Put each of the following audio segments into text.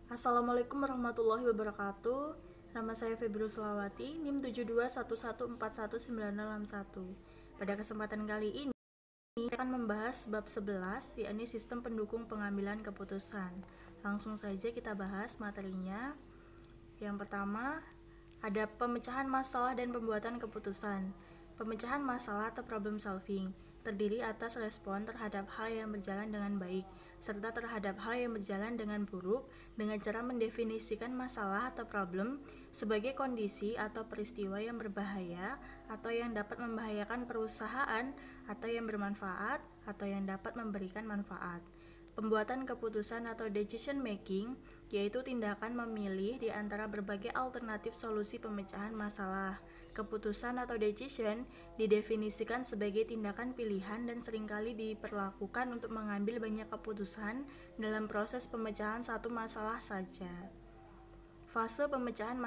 Assalamualaikum warahmatullahi wabarakatuh. Nama saya Febru Selawati, NIM 7211419061. Pada kesempatan kali ini, kita akan membahas bab 11, yakni sistem pendukung pengambilan keputusan. Langsung saja kita bahas materinya. Yang pertama, ada pemecahan masalah dan pembuatan keputusan. Pemecahan masalah atau problem solving terdiri atas respon terhadap hal yang berjalan dengan baik, serta terhadap hal yang berjalan dengan buruk dengan cara mendefinisikan masalah atau problem sebagai kondisi atau peristiwa yang berbahaya atau yang dapat membahayakan perusahaan atau yang bermanfaat atau yang dapat memberikan manfaat. Pembuatan keputusan atau decision making yaitu tindakan memilih di antara berbagai alternatif solusi pemecahan masalah. Keputusan atau decision didefinisikan sebagai tindakan pilihan dan seringkali diperlakukan untuk mengambil banyak keputusan dalam proses pemecahan satu masalah saja. Fase pemecahan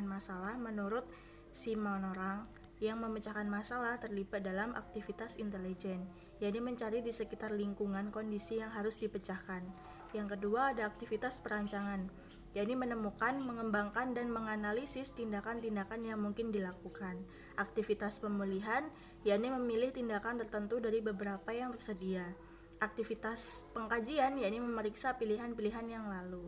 masalah menurut Simon Orang yang memecahkan masalah terlibat dalam aktivitas intelijen, yakni mencari di sekitar lingkungan kondisi yang harus dipecahkan. Yang kedua ada aktivitas perancangan, yakni menemukan, mengembangkan, dan menganalisis tindakan-tindakan yang mungkin dilakukan. Aktivitas pemulihan, yakni memilih tindakan tertentu dari beberapa yang tersedia. Aktivitas pengkajian, yakni memeriksa pilihan-pilihan yang lalu.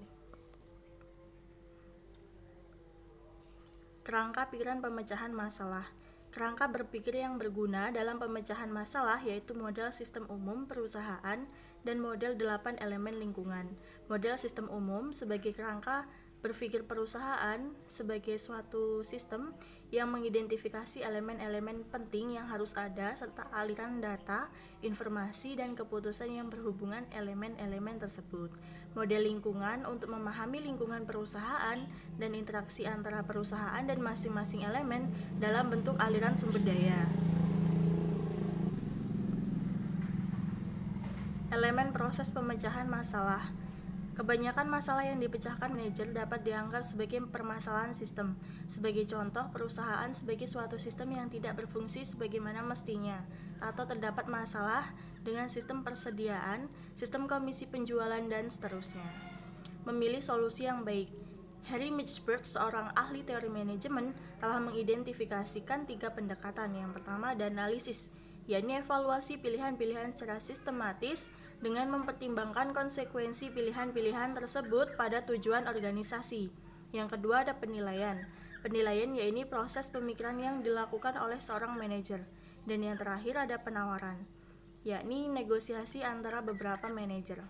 Kerangka pikiran pemecahan masalah. Kerangka berpikir yang berguna dalam pemecahan masalah yaitu model sistem umum perusahaan dan model 8 elemen lingkungan. Model sistem umum sebagai kerangka berpikir perusahaan sebagai suatu sistem yang mengidentifikasi elemen-elemen penting yang harus ada serta aliran data, informasi, dan keputusan yang berhubungan elemen-elemen tersebut. Model lingkungan untuk memahami lingkungan perusahaan dan interaksi antara perusahaan dan masing-masing elemen dalam bentuk aliran sumber daya. Elemen proses pemecahan masalah. Kebanyakan masalah yang dipecahkan manajer dapat dianggap sebagai permasalahan sistem. Sebagai contoh, perusahaan sebagai suatu sistem yang tidak berfungsi sebagaimana mestinya, atau terdapat masalah dengan sistem persediaan, sistem komisi penjualan, dan seterusnya. Memilih solusi yang baik. Harry Mitchberg, seorang ahli teori manajemen, telah mengidentifikasikan 3 pendekatan. Yang pertama ada analisis, yakni evaluasi pilihan-pilihan secara sistematis dengan mempertimbangkan konsekuensi pilihan-pilihan tersebut pada tujuan organisasi. Yang kedua ada penilaian. Penilaian yaitu proses pemikiran yang dilakukan oleh seorang manajer. Dan yang terakhir ada penawaran, yakni negosiasi antara beberapa manajer.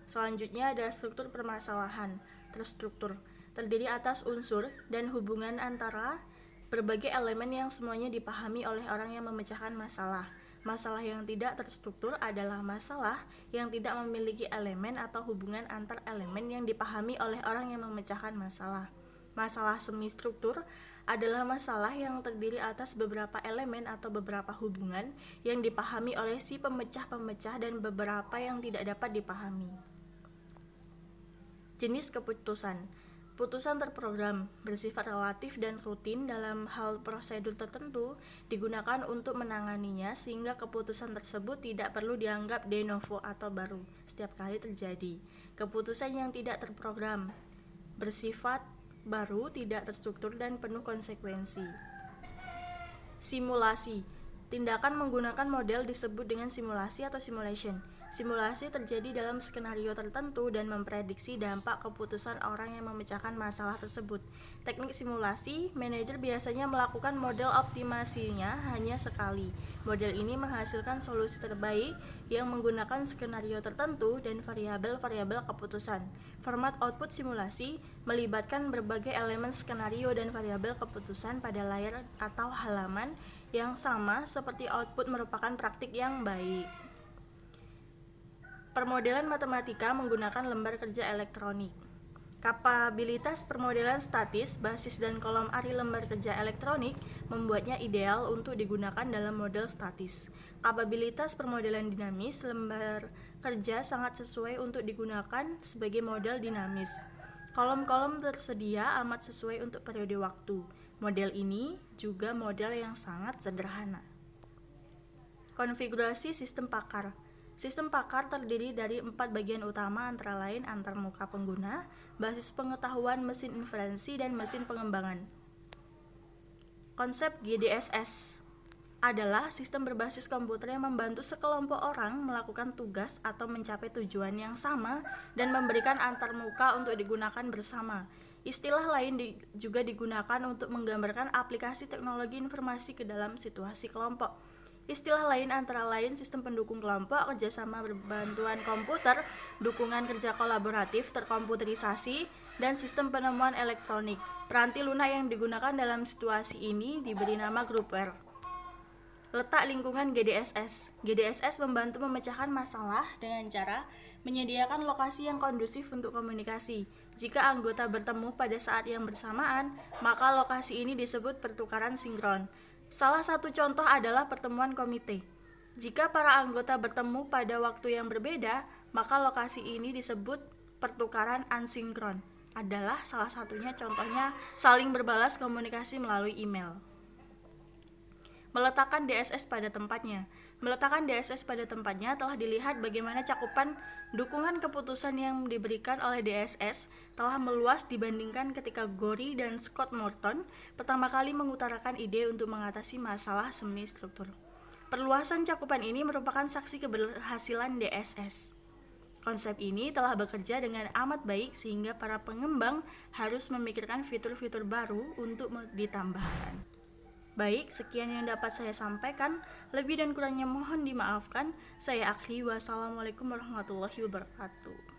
Selanjutnya ada struktur permasalahan. Terstruktur terdiri atas unsur dan hubungan antara berbagai elemen yang semuanya dipahami oleh orang yang memecahkan masalah. Masalah yang tidak terstruktur adalah masalah yang tidak memiliki elemen atau hubungan antar elemen yang dipahami oleh orang yang memecahkan masalah. Masalah semi-struktur adalah masalah yang terdiri atas beberapa elemen atau beberapa hubungan yang dipahami oleh si pemecah-pemecah dan beberapa yang tidak dapat dipahami. Jenis keputusan. Putusan terprogram, bersifat relatif dan rutin dalam hal prosedur tertentu digunakan untuk menanganinya sehingga keputusan tersebut tidak perlu dianggap de novo atau baru setiap kali terjadi. Keputusan yang tidak terprogram, bersifat baru, tidak terstruktur, dan penuh konsekuensi. Simulasi. Tindakan menggunakan model disebut dengan simulasi atau simulation. Simulasi terjadi dalam skenario tertentu dan memprediksi dampak keputusan orang yang memecahkan masalah tersebut. Teknik simulasi, manajer biasanya melakukan model optimasinya hanya sekali. Model ini menghasilkan solusi terbaik yang menggunakan skenario tertentu dan variabel-variabel keputusan. Format output simulasi melibatkan berbagai elemen skenario dan variabel keputusan pada layar atau halaman yang sama seperti output merupakan praktik yang baik. Permodelan matematika menggunakan lembar kerja elektronik. Kapabilitas permodelan statis, basis, dan kolom ari lembar kerja elektronik membuatnya ideal untuk digunakan dalam model statis. Kapabilitas permodelan dinamis, lembar kerja sangat sesuai untuk digunakan sebagai model dinamis. Kolom-kolom tersedia amat sesuai untuk periode waktu. Model ini juga model yang sangat sederhana. Konfigurasi sistem pakar. Sistem pakar terdiri dari 4 bagian utama antara lain antarmuka pengguna, basis pengetahuan, mesin inferensi, dan mesin pengembangan. Konsep GDSS adalah sistem berbasis komputer yang membantu sekelompok orang melakukan tugas atau mencapai tujuan yang sama dan memberikan antarmuka untuk digunakan bersama. Istilah lain juga digunakan untuk menggambarkan aplikasi teknologi informasi ke dalam situasi kelompok. Istilah lain antara lain sistem pendukung kelompok, kerjasama berbantuan komputer, dukungan kerja kolaboratif terkomputerisasi, dan sistem penemuan elektronik. Peranti lunak yang digunakan dalam situasi ini diberi nama groupware. Letak lingkungan GDSS. GDSS membantu memecahkan masalah dengan cara menyediakan lokasi yang kondusif untuk komunikasi. Jika anggota bertemu pada saat yang bersamaan, maka lokasi ini disebut pertukaran sinkron. Salah satu contoh adalah pertemuan komite. Jika para anggota bertemu pada waktu yang berbeda, maka lokasi ini disebut pertukaran asinkron. Adalah salah satunya contohnya saling berbalas komunikasi melalui email. Meletakkan DSS pada tempatnya. Meletakkan DSS pada tempatnya telah dilihat bagaimana cakupan dukungan keputusan yang diberikan oleh DSS telah meluas dibandingkan ketika Gorey dan Scott Morton pertama kali mengutarakan ide untuk mengatasi masalah semi struktur. Perluasan cakupan ini merupakan saksi keberhasilan DSS. Konsep ini telah bekerja dengan amat baik sehingga para pengembang harus memikirkan fitur-fitur baru untuk ditambahkan. Baik, sekian yang dapat saya sampaikan. Lebih dan kurangnya mohon dimaafkan. Saya akhiri. Wassalamualaikum warahmatullahi wabarakatuh.